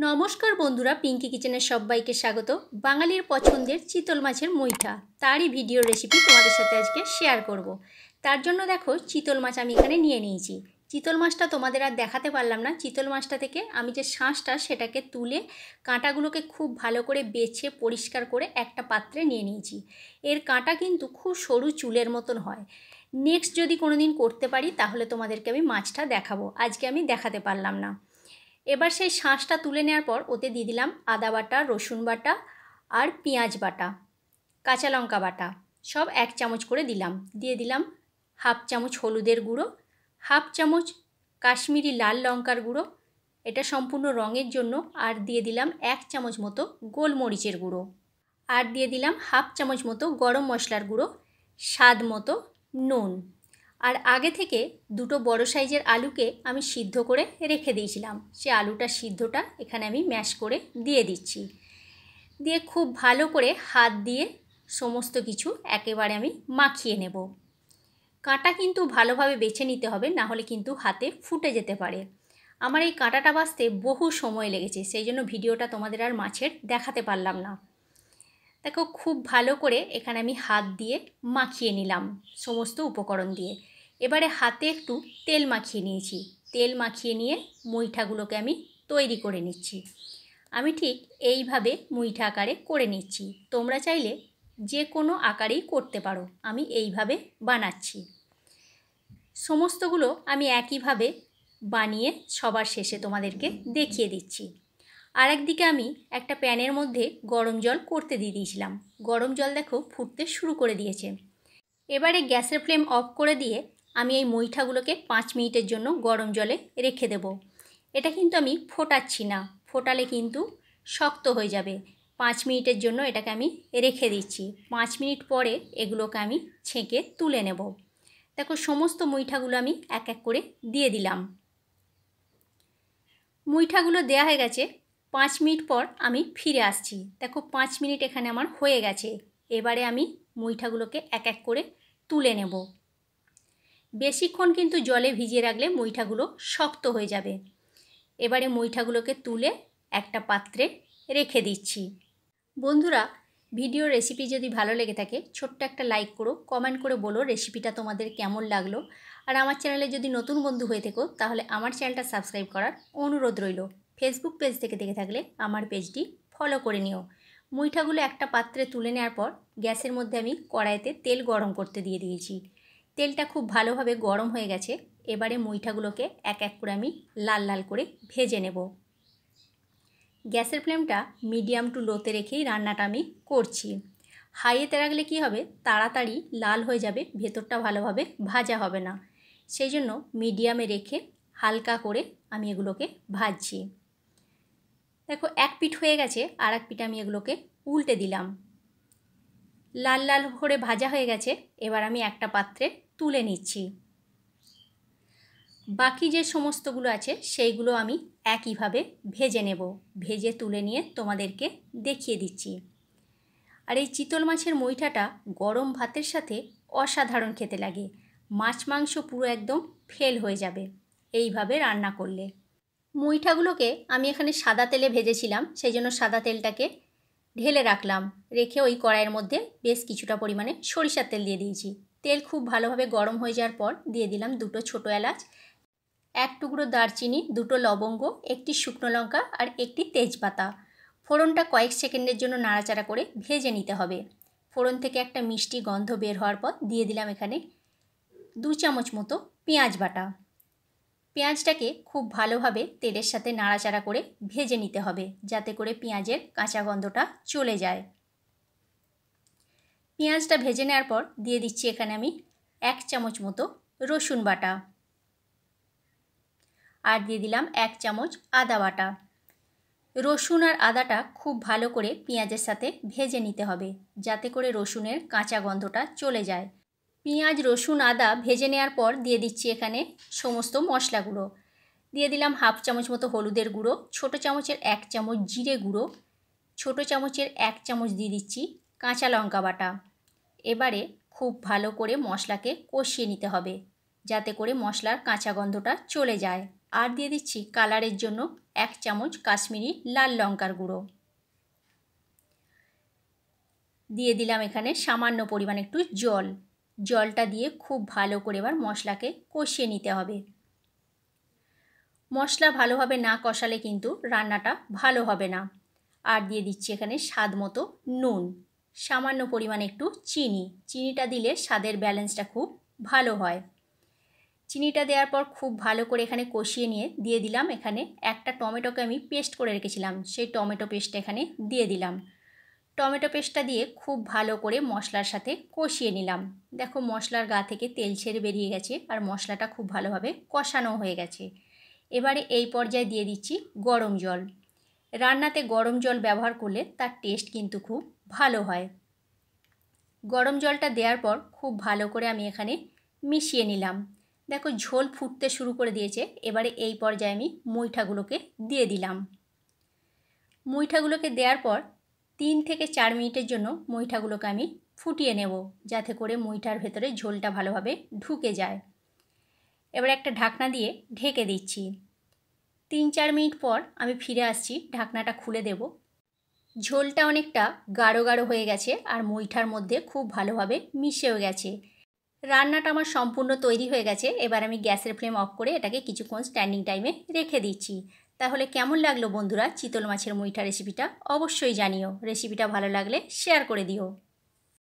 নমস্কার বন্ধুরা, পিঙ্কি কিচেনের সবাইকে স্বাগত। বাঙালির পছন্দের চিতল মাছের মুইঠা তারই ভিডিও রেসিপি তোমাদের সাথে আজকে শেয়ার করব। তার জন্য দেখো চিতল মাছ আমি এখানে নিয়ে নিয়েছি। চিতল মাছটা তোমাদের আর দেখাতে পারলাম না। চিতল মাছটা থেকে আমি যে শাঁসটা সেটাকে তুলে কাঁটাগুলোকে খুব ভালো করে বেছে পরিষ্কার করে একটা পাত্রে নিয়ে নিয়েছি। এর কাঁটা কিন্তু খুব সরু চুলের মতন হয়। নেক্সট যদি কোনো দিন করতে পারি তাহলে তোমাদেরকে আমি মাছটা দেখাবো, আজকে আমি দেখাতে পারলাম না। এবার সেই শাঁসটা তুলে নেওয়ার পর ওতে দিয়ে দিলাম আদা বাটা, রসুন বাটা আর পেঁয়াজ বাটা, কাঁচা লঙ্কা বাটা সব 1 চামচ করে দিলাম। দিয়ে দিলাম 1/2 চামচ হলুদের গুঁড়ো, 1/2 চামচ কাশ্মীরি লাল লঙ্কার গুঁড়ো, এটা সম্পূর্ণ রঙের জন্য। আর দিয়ে দিলাম 1 চামচ মতো গোলমরিচের গুঁড়ো, আর দিয়ে দিলাম 1/2 চামচ মতো গরম মশলার গুঁড়ো, স্বাদ মতো নুন। আর আগে থেকে দুটো বড় সাইজের আলুকে আমি সিদ্ধ করে রেখে দিয়েছিলাম। সে আলুটা সিদ্ধটা এখানে আমি ম্যাশ করে দিয়ে দিচ্ছি। দিয়ে খুব ভালো করে হাত দিয়ে সমস্ত কিছু একেবারে আমি মাখিয়ে নেব। কাঁটা কিন্তু ভালোভাবে বেছে নিতে হবে, না হলে কিন্তু হাতে ফুটে যেতে পারে। আমার এই কাঁটাটা বাছতে বহু সময় লেগেছে, সেই জন্য ভিডিওটা তোমাদের আর মাছের দেখাতে পারলাম না। দেখো খুব ভালো করে এখানে আমি হাত দিয়ে মাখিয়ে নিলাম সমস্ত উপকরণ দিয়ে। এবারে হাতে একটু তেল মাখিয়ে নিয়েছি। তেল মাখিয়ে নিয়ে মুইঠাগুলোকে আমি তৈরি করে নিচ্ছি। আমি ঠিক এইভাবে মুইঠা আকারে করে নিচ্ছি। তোমরা চাইলে যে কোনো আকারেই করতে পারো, আমি এইভাবে বানাচ্ছি। সমস্তগুলো আমি একইভাবে বানিয়ে সবার শেষে তোমাদেরকে দেখিয়ে দিচ্ছি। আর একদিকে আমি একটা প্যানের মধ্যে গরম জল করতে দিয়ে দিয়েছিলাম। গরম জল দেখো ফুটতে শুরু করে দিয়েছে। এবারে গ্যাসের ফ্লেম অফ করে দিয়ে আমি এই মুইঠাগুলোকে 5 মিনিটের জন্য গরম জলে রেখে দেব। এটা কিন্তু আমি ফোটাচ্ছি না, ফোটালে কিন্তু শক্ত হয়ে যাবে। 5 মিনিটের জন্য এটাকে আমি রেখে দিচ্ছি। 5 মিনিট পরে এগুলোকে আমি ছেঁকে তুলে নেব। দেখো সমস্ত মুইঠাগুলো আমি এক এক করে দিয়ে দিলাম। মুইঠাগুলো দেওয়া হয়ে গেছে। 5 মিনিট পর আমি ফিরে আসছি। দেখো 5 মিনিট এখানে আমার হয়ে গেছে। এবারে আমি মুইঠাগুলোকে এক এক করে তুলে নেব। বেশিক্ষণ কিন্তু জলে ভিজিয়ে রাখলে মুইঠাগুলো শক্ত হয়ে যাবে। এবারে মুইঠাগুলোকে তুলে একটা পাত্রে রেখে দিচ্ছি। বন্ধুরা, ভিডিও রেসিপি যদি ভালো লেগে থাকে ছোট্ট একটা লাইক করো, কমেন্ট করে বলো রেসিপিটা তোমাদের কেমন লাগলো। আর আমার চ্যানেলে যদি নতুন বন্ধু হয়ে থেকো তাহলে আমার চ্যানেলটা সাবস্ক্রাইব করার অনুরোধ রইল। ফেসবুক পেজ থেকে দেখে থাকলে আমার পেজটি ফলো করে নিও। মুইঠাগুলো একটা পাত্রে তুলে নেওয়ার পর গ্যাসের মধ্যে আমি কড়াইতে তেল গরম করতে দিয়ে দিয়েছি। তেলটা খুব ভালোভাবে গরম হয়ে গেছে। এবারে মুইঠাগুলোকে এক এক করে আমি লাল লাল করে ভেজে নেব। গ্যাসের ফ্লেমটা মিডিয়াম টু লোতে রেখেই রান্নাটা আমি করছি। হাইয়েতে রাখলে কি হবে, তাড়াতাড়ি লাল হয়ে যাবে, ভেতরটা ভালোভাবে ভাজা হবে না। সেই জন্য মিডিয়ামে রেখে হালকা করে আমি এগুলোকে ভাজছি। দেখো এক পিঠ হয়ে গেছে, আর এক পিঠ আমি এগুলোকে উল্টে দিলাম। লাল লাল করে ভাজা হয়ে গেছে। এবার আমি একটা পাত্রে তুলে নিচ্ছি। বাকি যে সমস্তগুলো আছে সেইগুলো আমি একইভাবে ভেজে নেব। ভেজে তুলে নিয়ে তোমাদেরকে দেখিয়ে দিচ্ছি। আর এই চিতল মাছের মুইঠাটা গরম ভাতের সাথে অসাধারণ খেতে লাগে। মাছ মাংস পুরো একদম ফেল হয়ে যাবে এইভাবে রান্না করলে। মুইঠাগুলোকে আমি এখানে সাদা তেলে ভেজেছিলাম, সেই জন্য সাদা তেলটাকে ঢেলে রাখলাম। রেখে ওই কড়াইয়ের মধ্যে বেশ কিছুটা পরিমাণে সরিষার তেল দিয়ে দিয়েছি। তেল খুব ভালোভাবে গরম হয়ে যাওয়ার পর দিয়ে দিলাম 2টো ছোটো এলাচ, 1 টুকরো দারচিনি, 2টো লবঙ্গ, 1টি শুকনো লঙ্কা আর 1টি তেজপাতা। ফোড়নটা কয়েক সেকেন্ডের জন্য নাড়াচাড়া করে ভেজে নিতে হবে। ফোড়ন থেকে একটা মিষ্টি গন্ধ বের হওয়ার পর দিয়ে দিলাম এখানে 2 চামচ মতো পেঁয়াজ বাটা। পেঁয়াজটাকে খুব ভালোভাবে তেলের সাথে নাড়াচাড়া করে ভেজে নিতে হবে, যাতে করে পেঁয়াজের কাঁচা গন্ধটা চলে যায়। পেঁয়াজটা ভেজে নেওয়ার পর দিয়ে দিচ্ছি এখানে আমি 1 চামচ মতো রসুন বাটা, আর দিয়ে দিলাম 1 চামচ আদা বাটা। রসুন আর আদাটা খুব ভালো করে পেঁয়াজের সাথে ভেজে নিতে হবে, যাতে করে রসুনের কাঁচা গন্ধটা চলে যায়। পেঁয়াজ, রসুন, আদা ভেজে নেওয়ার পর দিয়ে দিচ্ছি এখানে সমস্ত মশলাগুলো। দিয়ে দিলাম 1/2 চামচ মতো হলুদের গুঁড়ো, ছোটো চামচের 1 চামচ জিরে গুঁড়ো, ছোটো চামচের 1 চামচ দিয়ে দিচ্ছি কাঁচা লঙ্কা বাটা। এবারে খুব ভালো করে মশলাকে কষিয়ে নিতে হবে, যাতে করে মশলার কাঁচা গন্ধটা চলে যায়। আর দিয়ে দিচ্ছি কালারের জন্য 1 চামচ কাশ্মীরি লাল লঙ্কার গুঁড়ো। দিয়ে দিলাম এখানে সামান্য পরিমাণ একটু জল। জলটা দিয়ে খুব ভালো করে এবার মশলাকে কষিয়ে নিতে হবে। মশলা ভালোভাবে না কষালে কিন্তু রান্নাটা ভালো হবে না। আর দিয়ে দিচ্ছি এখানে স্বাদ মতো নুন, সামান্য পরিমাণ একটু চিনি। চিনিটা দিলে স্বাদের ব্যালেন্সটা খুব ভালো হয়। চিনিটা দেওয়ার পর খুব ভালো করে এখানে কষিয়ে নিয়ে দিয়ে দিলাম এখানে একটা টমেটোকে আমি পেস্ট করে রেখেছিলাম, সেই টমেটো পেস্টটা এখানে দিয়ে দিলাম। টমেটো পেস্টটা দিয়ে খুব ভালো করে মশলার সাথে কষিয়ে নিলাম। দেখো মশলার গা থেকে তেল ছেড়ে বেরিয়ে গেছে আর মশলাটা খুব ভালোভাবে কষানো হয়ে গেছে। এবারে এই পর্যায়ে দিয়ে দিচ্ছি গরম জল। রান্নাতে গরম জল ব্যবহার করলে তার টেস্ট কিন্তু খুব ভালো হয়। গরম জলটা দেওয়ার পর খুব ভালো করে আমি এখানে মিশিয়ে নিলাম। দেখো ঝোল ফুটতে শুরু করে দিয়েছে। এবারে এই পর্যায়ে আমি মুইঠাগুলোকে দিয়ে দিলাম। মুইঠাগুলোকে দেওয়ার পর 3 থেকে 4 মিনিটের জন্য মুইঠাগুলোকে আমি ফুটিয়ে নেব, যাতে করে মুইঠার ভেতরে ঝোলটা ভালোভাবে ঢুকে যায়। এবার একটা ঢাকনা দিয়ে ঢেকে দিচ্ছি। 3-4 মিনিট পর আমি ফিরে আসছি, ঢাকনাটা খুলে দেব। ঝোলটা অনেকটা গাঢ় গাঢ় হয়ে গেছে আর মুইঠার মধ্যে খুব ভালোভাবে মিশেও গেছে। রান্নাটা আমার সম্পূর্ণ তৈরি হয়ে গেছে। এবার আমি গ্যাসের ফ্লেম অফ করে এটাকে কিছুক্ষণ স্ট্যান্ডিং টাইমে রেখে দিচ্ছি। তাহলে কেমন লাগলো বন্ধুরা চিতল মাছের মুইঠা রেসিপিটা? অবশ্যই জানিও। রেসিপিটা ভালো লাগলে শেয়ার করে দিও।